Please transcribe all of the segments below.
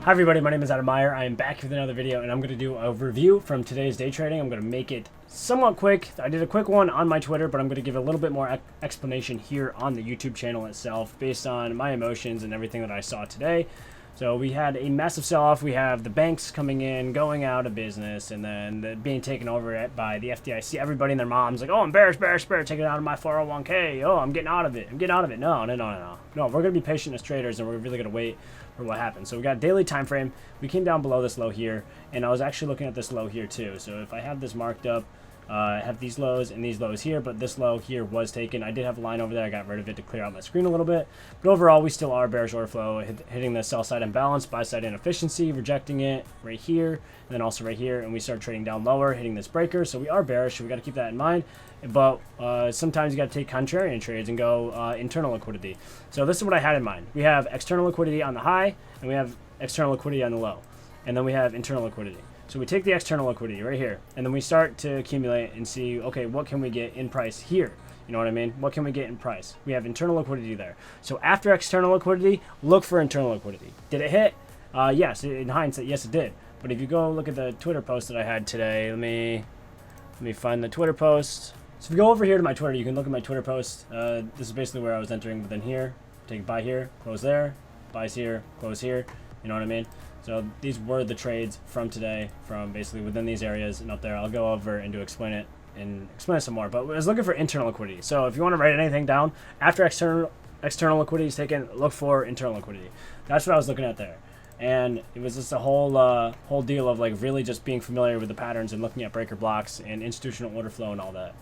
Hi everybody, my name is Adam Meyer. I am back with another video and I'm going to do a review from today's day trading. I'm going to make it somewhat quick. I did a quick one on my Twitter, but I'm going to give a little bit more explanation here on the YouTube channel itself based on my emotions and everything that I saw today. So we had a massive sell-off. We have the banks coming in, going out of business, and then being taken over by the FDIC. Everybody and their mom's like, oh, I'm bearish, taking it out of my 401k. Oh, I'm getting out of it. No, we're going to be patient as traders, and we're really going to wait for what happens. So we got daily time frame. We came down below this low here, and I was actually looking at this low here too. So if I have this marked up, I have these lows and these lows here, but this low here was taken. I did have a line over there. I got rid of it to clear out my screen a little bit. But overall, we still are bearish order flow, hitting the sell side imbalance, buy side inefficiency, rejecting it right here, and then also right here. And we start trading down lower, hitting this breaker. So we are bearish. So we got to keep that in mind. But sometimes you got to take contrarian trades and go internal liquidity. So this is what I had in mind. We have external liquidity on the high, and we have external liquidity on the low. And then we have internal liquidity. So we take the external liquidity right here, and then we start to accumulate and see, okay, what can we get in price here? You know what I mean? What can we get in price? We have internal liquidity there. So after external liquidity, look for internal liquidity. Did it hit? Yes, in hindsight, yes, it did. But if you go look at the Twitter post that I had today, let me find the Twitter post. So if you go over here to my Twitter, you can look at my Twitter post. This is basically where I was entering within here. Take buy here, close there, buys here, close here. You know what I mean? So these were the trades from today, from basically within these areas and up there. I'll go over and explain it some more. But I was looking for internal liquidity. So if you want to write anything down, after external liquidity is taken, look for internal liquidity. That's what I was looking at there. And it was just a whole deal of like really just being familiar with the patterns and looking at breaker blocks and institutional order flow and all that.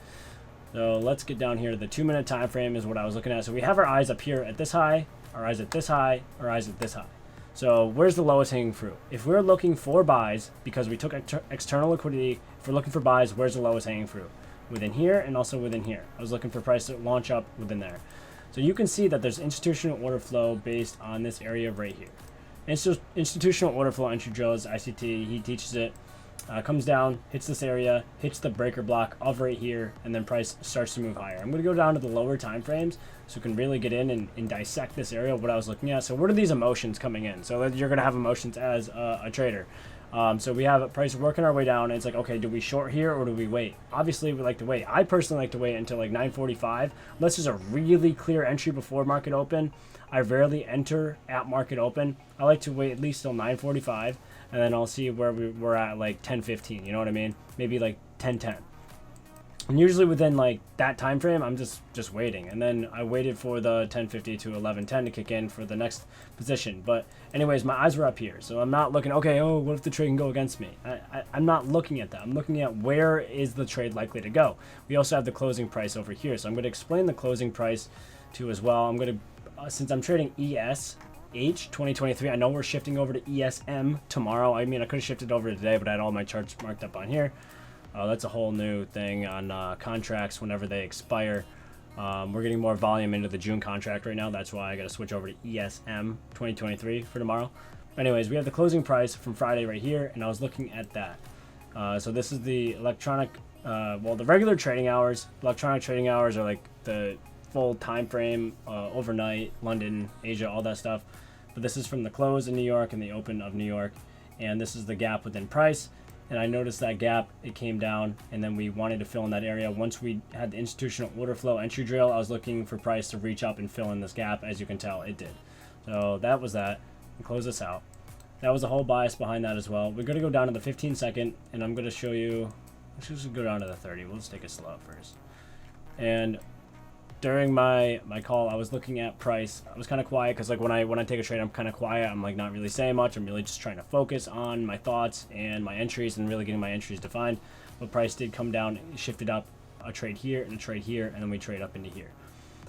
So let's get down here to the 2-minute time frame is what I was looking at. So we have our eyes up here at this high, our eyes at this high, our eyes at this high. So where's the lowest hanging fruit? If we're looking for buys, because we took external liquidity, if we're looking for buys, where's the lowest hanging fruit? Within here and also within here. I was looking for price to launch up within there. So you can see that there's institutional order flow based on this area right here. Institutional order flow entry drills, ICT, he teaches it. Comes down, hits this area, hits the breaker block of right here, and then price starts to move higher. I'm going to go down to the lower time frames so we can really get in and dissect this area of what I was looking at. So what are these emotions coming in? So you're going to have emotions as a trader. So we have a price working our way down, and it's like, okay, do we short here or do we wait? Obviously, we like to wait. I personally like to wait until like 9:45, unless there's a really clear entry before market open. I rarely enter at market open. I like to wait at least till 9:45. And then I'll see where we're at like 10:15, you know what I mean? Maybe like 10:10. And usually within like that time frame, I'm just waiting. And then I waited for the 10:50 to 11:10 to kick in for the next position. But anyways, my eyes were up here. So I'm not looking, okay, oh, what if the trade can go against me? I'm not looking at that. I'm looking at where is the trade likely to go. We also have the closing price over here. So I'm going to explain the closing price too as well. I'm going to, since I'm trading ES, 2023. I know we're shifting over to ESM tomorrow. I mean, I could have shifted over today, but I had all my charts marked up on here. That's a whole new thing on contracts whenever they expire. We're getting more volume into the June contract right now. That's why I got to switch over to ESM 2023 for tomorrow. Anyways, we have the closing price from Friday right here, and I was looking at that. So this is the electronic, the regular trading hours. Electronic trading hours are like the full time frame, overnight, London, Asia, all that stuff. But this is from the close in New York and the open of New York, and this is the gap within price. And I noticed that gap, it came down, and then we wanted to fill in that area. Once we had the institutional order flow entry drill, I was looking for price to reach up and fill in this gap. As you can tell, it did. So that was that. And close this out. That was the whole bias behind that as well. We're going to go down to the 15 second, and I'm going to show you. Let's just go down to the 30. We'll just take it slow first. And during my call, I was looking at price. I was kind of quiet because like when I take a trade, I'm kind of quiet. I'm like not really saying much. I'm really just trying to focus on my thoughts and my entries and really getting my entries defined. But price did come down, shifted up a trade here and a trade here, and then we trade up into here.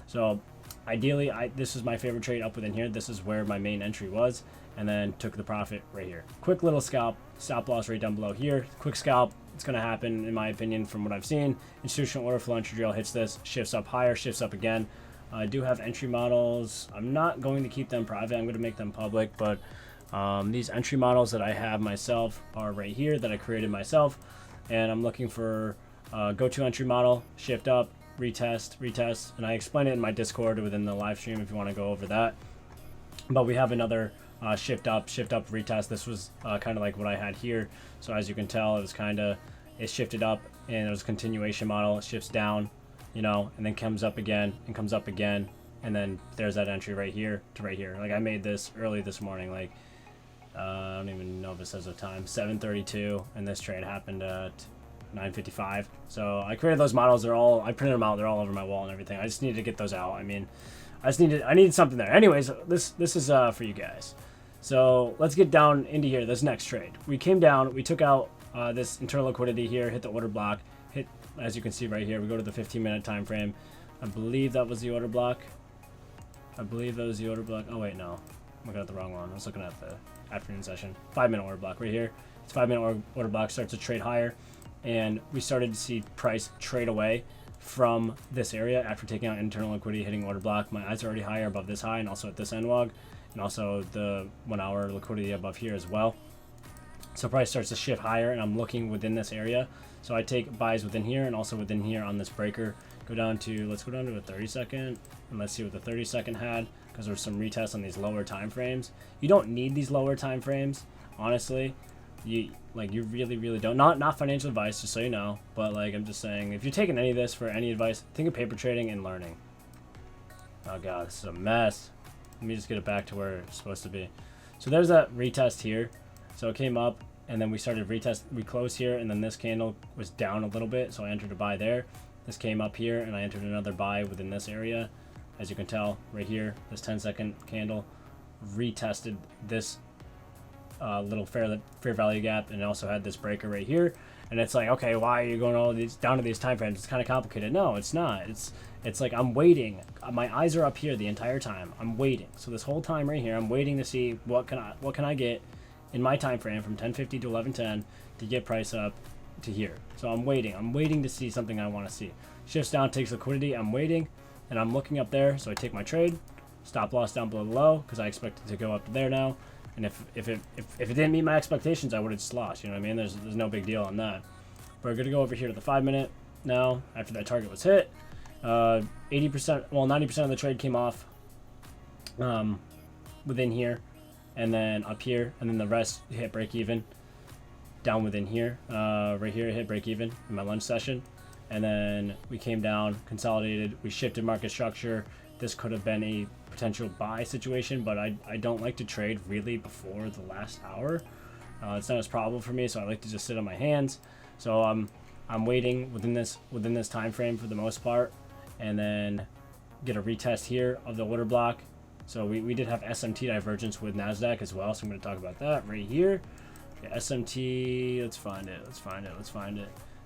So ideally, this is my favorite trade up within here. This is where my main entry was, and then took the profit right here. Quick little scalp, stop loss right down below here. Quick scalp. It's going to happen, in my opinion, from what I've seen. Institutional order flow entry drill hits this, shifts up higher, shifts up again. I do have entry models. I'm not going to keep them private. I'm going to make them public, but these entry models that I have myself are right here that I created myself, and I'm looking for go-to entry model, shift up, retest, and I explain it in my Discord within the live stream if you want to go over that. But we have another shift up, retest. This was kind of like what I had here. So as you can tell, it shifted up, and it was a continuation model. It shifts down, you know, and then comes up again, and comes up again, and then there's that entry right here to right here. Like, I made this early this morning, like I don't even know if it says the time, 7:32, and this trade happened at 9:55. So I created those models. I printed them out. They're all over my wall and everything. I just needed to get those out. I mean, I needed something there. Anyways, this is for you guys. So let's get down into here. This next trade, we came down, we took out this internal liquidity here, hit the order block, hit, as you can see right here. We go to the 15-minute time frame. I believe that was the order block. Oh wait, no, I'm looking at the wrong one. I was looking at the afternoon session. 5-minute order block right here. It's 5-minute order block, starts to trade higher, and we started to see price trade away from this area after taking out internal liquidity, hitting order block. My eyes are already higher above this high, and also at this NWOG, and also the 1 hour liquidity above here as well. So price starts to shift higher, and I'm looking within this area. So I take buys within here and also within here on this breaker. Let's go down to a 30-second, and let's see what the 30-second had, because there's some retests on these lower time frames. You don't need these lower time frames, honestly. You really don't. Not financial advice, just so you know, but like, I'm just saying, if you're taking any of this for any advice, think of paper trading and learning. Oh god, this is a mess. Let me just get it back to where it's supposed to be. So there's that retest here. So it came up, and then we started retest. We closed here, and then this candle was down a little bit, so I entered a buy there. This came up here, and I entered another buy within this area. As you can tell right here, this 10-second candle retested this little fair value gap, and it also had this breaker right here. And it's like, okay, why are you going all these down to these time frames? It's kind of complicated. No, it's not. It's like, I'm waiting. My eyes are up here the entire time. I'm waiting. So this whole time right here, I'm waiting to see what can I get in my time frame from 10:50 to 11:10 to get price up to here. So I'm waiting. I'm waiting to see something I want to see. Shifts down, takes liquidity. I'm waiting, and I'm looking up there. So I take my trade, stop loss down below the low, because I expect it to go up to there now. And if it didn't meet my expectations, I would have just lost. You know what I mean? There's no big deal on that. But we're gonna go over here to the 5-minute now. After that target was hit, 80%, well, 90% of the trade came off within here, and then up here, and then the rest hit break even down within here. Right here, it hit break even in my lunch session, and then we came down, consolidated, we shifted market structure. This could have been a potential buy situation, but I don't like to trade really before the last hour. It's not as probable for me, so I like to just sit on my hands. So I'm waiting within this time frame for the most part, and then get a retest here of the order block. So we did have SMT divergence with NASDAQ as well, so I'm going to talk about that right here. Okay, SMT, let's find it.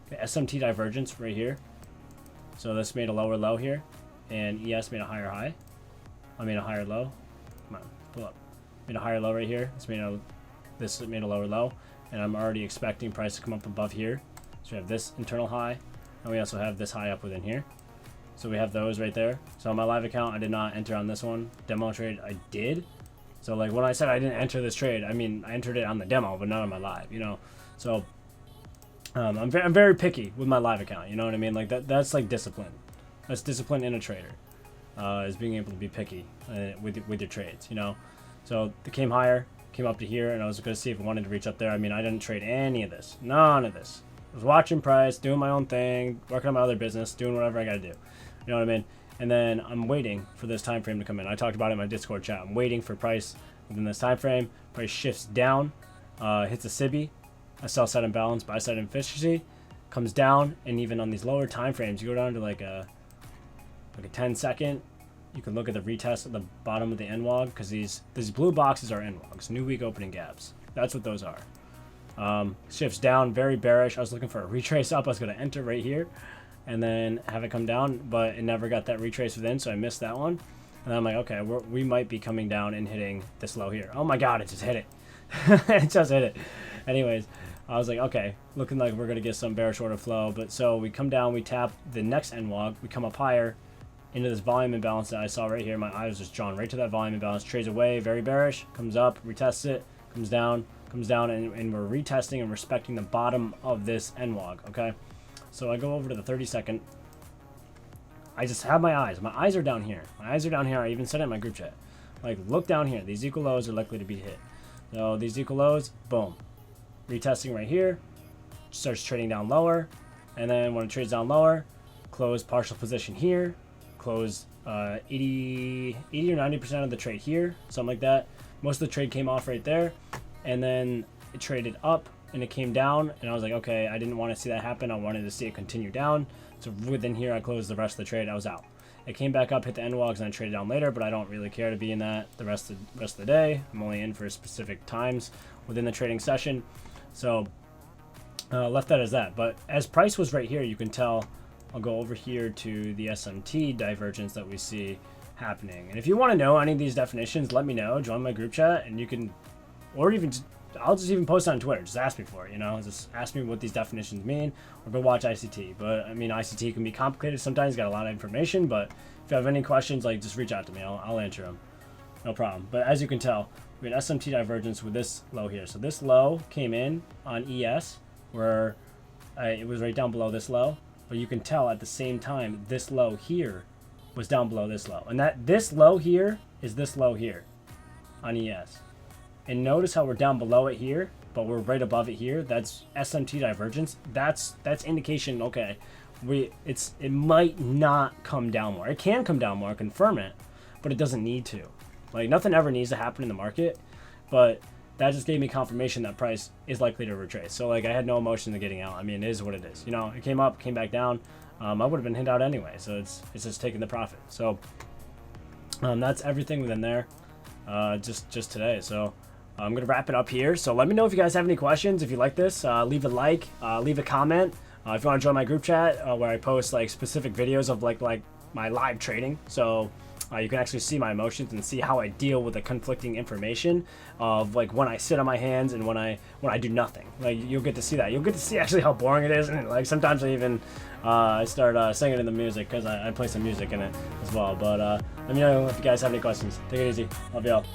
Okay, SMT divergence right here. So this made a lower low here, and ES made a higher high. I made a higher low. Come on, pull up. Made a higher low right here. This made a lower low, and I'm already expecting price to come up above here. So we have this internal high, and we also have this high up within here. So we have those right there. So on my live account, I did not enter on this one. Demo trade, I did. So like, when I said I didn't enter this trade, I mean I entered it on the demo, but not on my live, you know. So I'm very picky with my live account, you know what I mean? Like that's like discipline. That's discipline in a trader, is being able to be picky with your trades, you know. So it came higher, came up to here, and I was going to see if it wanted to reach up there. I mean, I didn't trade any of this, none of this. I was watching price, doing my own thing, working on my other business, doing whatever I got to do. You know what I mean? And then I'm waiting for this time frame to come in. I talked about it in my Discord chat. I'm waiting for price within this time frame. Price shifts down, hits a SIBI, a sell side imbalance, buy side inefficiency, comes down, and even on these lower time frames, you go down to like a 10-second. You can look at the retest at the bottom of the NWOG, because these blue boxes are NWOGs, new week opening gaps. That's what those are. Shifts down, very bearish. I was looking for a retrace up. I was going to enter right here and then have it come down, but it never got that retrace within, so I missed that one. And I'm like, okay, we might be coming down and hitting this low here. Oh my god, it just hit it. It just hit it. Anyways, I was like, okay, looking like we're going to get some bearish order flow. But so we come down, we tap the next NWOG, we come up higher into this volume imbalance that I saw right here. My eye was just drawn right to that volume imbalance. Trades away, very bearish, comes up, retests it, comes down, and we're retesting and respecting the bottom of this NWOG, okay? So I go over to the 30-second. I just have my eyes. My eyes are down here. I even said it in my group chat. Like, look down here. These equal lows are likely to be hit. So these equal lows, boom. Retesting right here. Starts trading down lower. And then when it trades down lower, close partial position here. Close 80 or 90% of the trade here. Something like that. Most of the trade came off right there. And then it traded up and it came down. And I was like, okay, I didn't want to see that happen. I wanted to see it continue down. So within here, I closed the rest of the trade. I was out. It came back up, hit the end walls, and I traded down later, but I don't really care to be in that the rest of the day. I'm only in for specific times within the trading session. So left that as that. But as price was right here, you can tell, I'll go over here to the SMT divergence that we see happening. And if you want to know any of these definitions, let me know. Join my group chat, and you can, or even I'll just even post on Twitter. Just ask me for it, you know. Just ask me what these definitions mean, or go watch ICT. But I mean, ICT can be complicated sometimes. Got a lot of information, but if you have any questions, like, just reach out to me. I'll answer them, no problem. But as you can tell, we had SMT divergence with this low here. So this low came in on ES, where it was right down below this low. But you can tell at the same time, this low here was down below this low, and that this low here is this low here on ES. And notice how we're down below it here, but we're right above it here. That's SMT divergence. That's indication, okay, it might not come down more. It can come down more, confirm it, but it doesn't need to. Like, nothing ever needs to happen in the market, but that just gave me confirmation that price is likely to retrace. So, like, I had no emotion to getting out. I mean, it is what it is. You know, it came up, came back down. I would have been hit out anyway, so it's just taking the profit. So that's everything within there, just today. So I'm going to wrap it up here. So let me know if you guys have any questions. If you like this, leave a like, leave a comment. If you want to join my group chat where I post like specific videos of like my live trading. So you can actually see my emotions and see how I deal with the conflicting information of like when I sit on my hands and when I do nothing. Like, you'll get to see that. You'll get to see actually how boring it is. And like sometimes I even I start singing in the music because I play some music in it as well. But let me know if you guys have any questions. Take it easy. Love y'all.